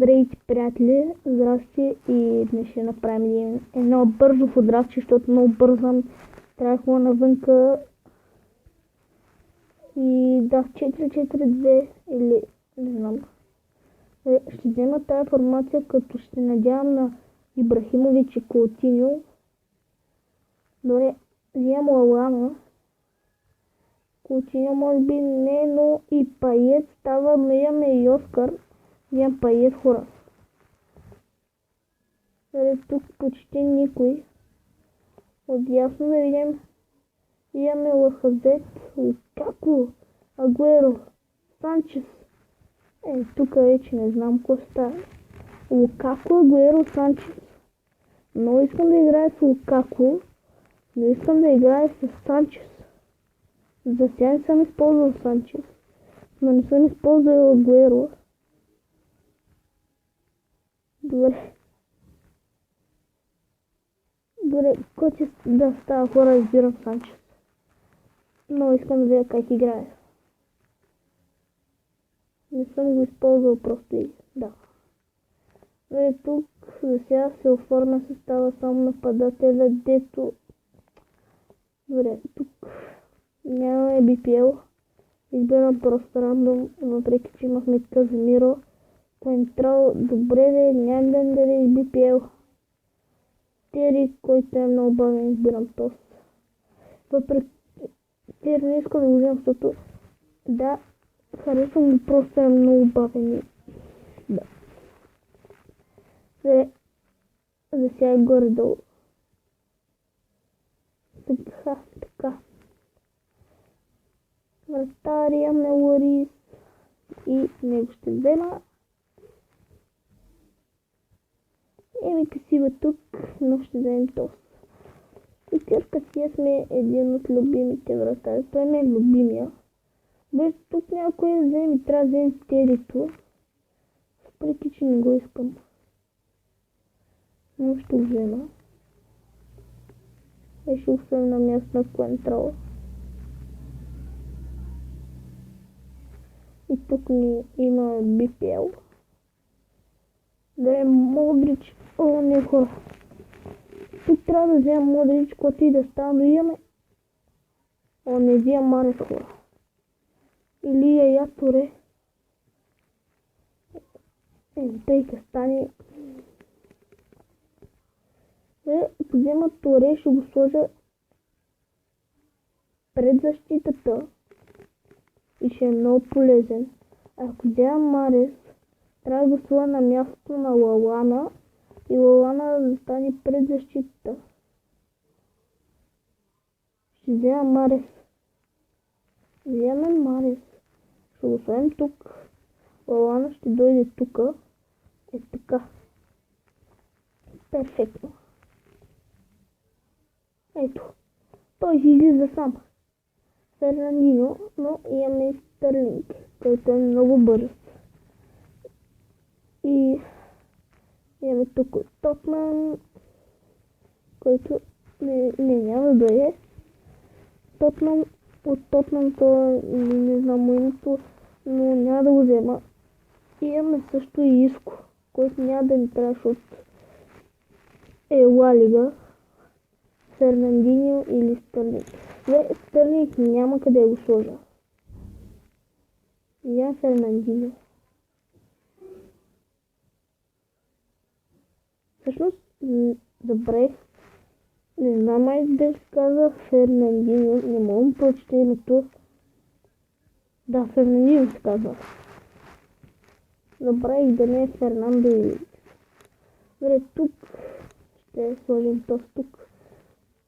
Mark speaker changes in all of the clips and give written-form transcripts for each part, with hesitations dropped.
Speaker 1: Здравейте, приятели! Здрасти и днес ще направим едно бързо фотографче, защото много бързам. Трябва навънка и да, 4-4-2 или не знам. Ще взема тази формация, като ще надявам на Ибрахимович и Каутиньо. Добре, вземам Лалана. Каутиньо може би не, но и Пает става, но имаме и Оскар. Вземам Пает, хора. Тук почти никой. Отясно да видим. Имаме Лахазет, Лукаку, Агуеро, Санчес. Тук вече не знам какво става. Лукаку, Агуеро, Санчес. Но искам да играя с Лукаку, но искам да играя с Санчес. За сега не съм използвал Санчес, но не съм използвал Агуеро. Добре. Добре, кой ще да става, хора, избирам Санчес. Но искам да видя как играе. Не съм го използвал просто и да. Добре, тук за сега се оформя състава само нападателя, дето... Добре, тук нямаме BPL. Избирам просто рандом, въпреки че имахме Каземиро. Контрол, добре де, нямам да даде BPL. Тери, който е много бавен, избирам тост. Въпреки Тери не искам да го вземам, защото да, харесвам го, просто е много бавен. Да. За сега е горе-долу. Така. Вратария ме Лорис и него ще взема. Касива тук, но ще вземем тост. И Касия сме един от любимите вратари. Той не е любимия. Без тук някой да вземе и трябва да вземем Терито. Въпреки че не го искам. Но ще го взема. Ще го взема на място на контрола. И тук ни има BPL. Да е Модрич. О, не, хора. Тук трябва да вземам Модрич, който и да става, но имаме... О, не вземам Марес, хора. Или Яя Туре. Тъй ка стане. Взема Туре, ще го сложа пред защитата. И ще е много полезен. Ако вземам Марес, трябва да го сложа на мястото на Лалана и Лалана да стане пред защитата. Ще взема Марес. Вземем Марес. Ще го сложим тук. Лалана ще дойде тук. Така. Перфектно. Ето. Той си излиза сам. Фернандиньо, но имаме и Стърлинг, който е много бърз. И имаме тук Тотнъм, който няма да дойде. Тотнъм, от Тотнъм то не знам името, но няма да го взема. И имаме също и Иско, който няма да ни трябваше от Ла Лига, Фернандиньо или Стърлинг. Стърлинг няма къде го сложа. Я Фернандиньо. Всъщност, забравих. Не знам да се казва Фернандиньо. Не мога да прочета името. Да, Фернандиньо се казва. Забравих да не е Фернандо или... Добре, тук ще сложим тост тук,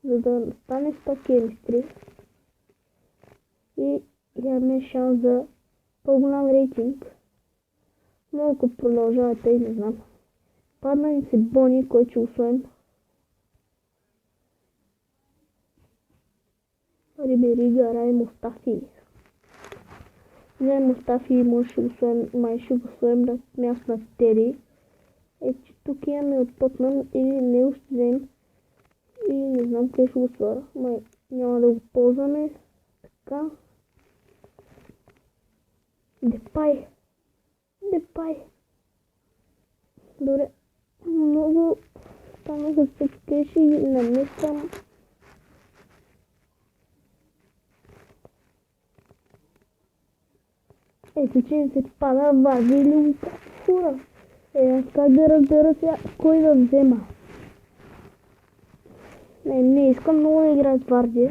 Speaker 1: за да стане 100 кемистри. И имаме шанс за по-голям рейтинг. Но ако продължавате и не знам. Падна ни се Бони, който ще усвоим. Рибери, Гара и Мустафи. Не, Мустафи може ще го усвоим, май ще го усвоим на място на Тери. Че тук имаме от Тотнъм и не го ще вземем. И не знам къде ще го свара. Май няма да го ползваме. Така. Депай. Добре. Много станаха се кеши и намесвам. Ето, че не се пада вази или лука. Хора. Аз как да разбера сега кой да взема? Не искам много да играя с Варди.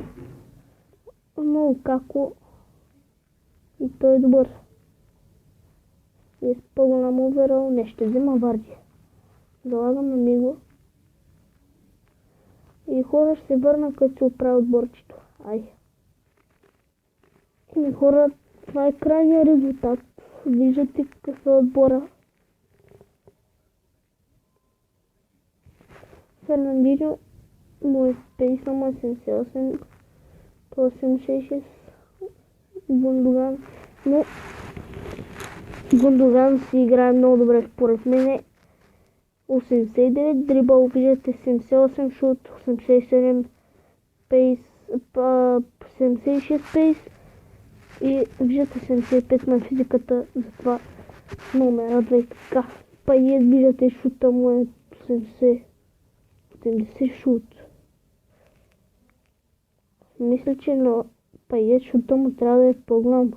Speaker 1: Но како и той е добър. И с по-голям оверал не ще взема Варди. Залагам на него. И хора ще се върна като се оправя отборчето. Ай. И хора, това е крайният резултат. Виждате какъв е отбора. Фернандиньо му е пейс на 88, 86, Гундоган, но Гундоган си играе много добре според мен. 89 дрибъл, виждате 78 шут, 87 пейс, 76 пейс и виждате 75 на физиката, затова много ме радва и така. Пайет, виждате шута му е 70 шут. Мисля, че на Пайет шута му трябва да е по-голям.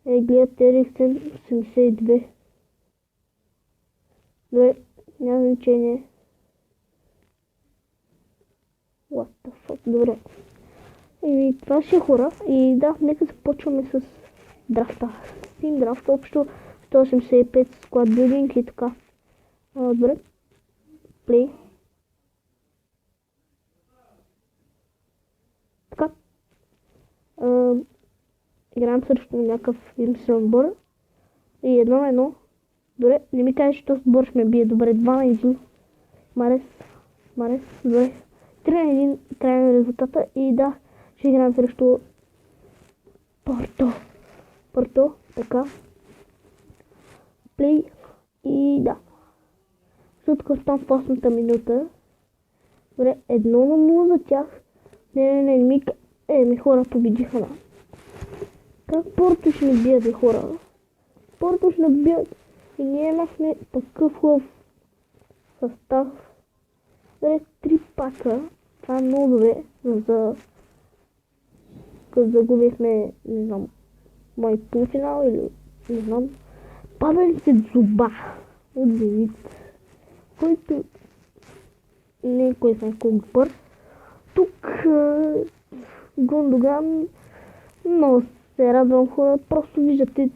Speaker 1: Гледат Ериксен 82. Добре, няма значение. What the fuck, добре. И това ще е хора. И да, нека започваме с драфта. Steam драфт, общо 185 склад билдинг и така. Добре. Play. Така. Играем срещу някакъв измислен отбор. И 1-1. Добре, не ми кажеш, че този отбор ще ме бие. Добре, 2-1. Марес, добре. 3-1, край на резултата. И да, ще играем срещу Порто, така. Плей. И да. Шут картон в 8-та минута. Добре, 1-0 за тях. Не, ми хора победиха, да. Как Порто ще ни бият, бе, хора? Порто ще ни бият. И ние имахме такъв хубав състав. Добре, 3 пака. Това е много добре. Като загубихме, не знам, мой полуфинал или не знам. Падали се зуба от Зенит, който не е кой знае колко добър. Тук Гундоган много се радвам, хора, просто виждате,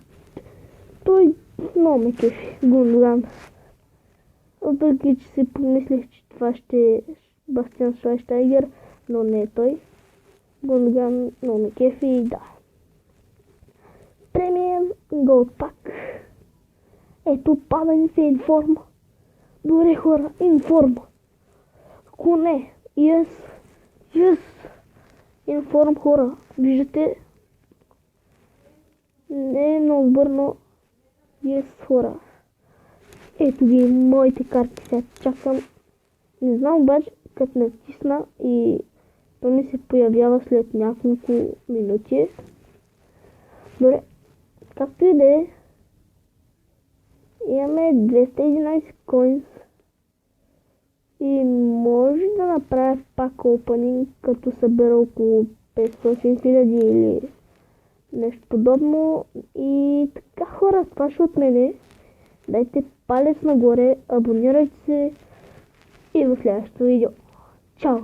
Speaker 1: той много ме кефи, Гундоган. Въпреки, че си помислих, че това ще е Бастиан Швайштайгер, но не е той. Гундоган много ме кефи и да. Премиер гол пак. Ето, пада ни се информа. Добре, хора, информа. Ако не, yes, информ, хора, виждате, не е много бърно, yes, хора. Ето ги моите карти, сега чакам, не знам обаче, като натисна и то ми се появява след няколко минути. Добре, както и да е, имаме 211 coins и може да направя пак opening, като събера около 500 000 или нещо подобно. И така, хора, това ще от мене. Дайте палец нагоре, абонирайте се и в следващото видео. Чао!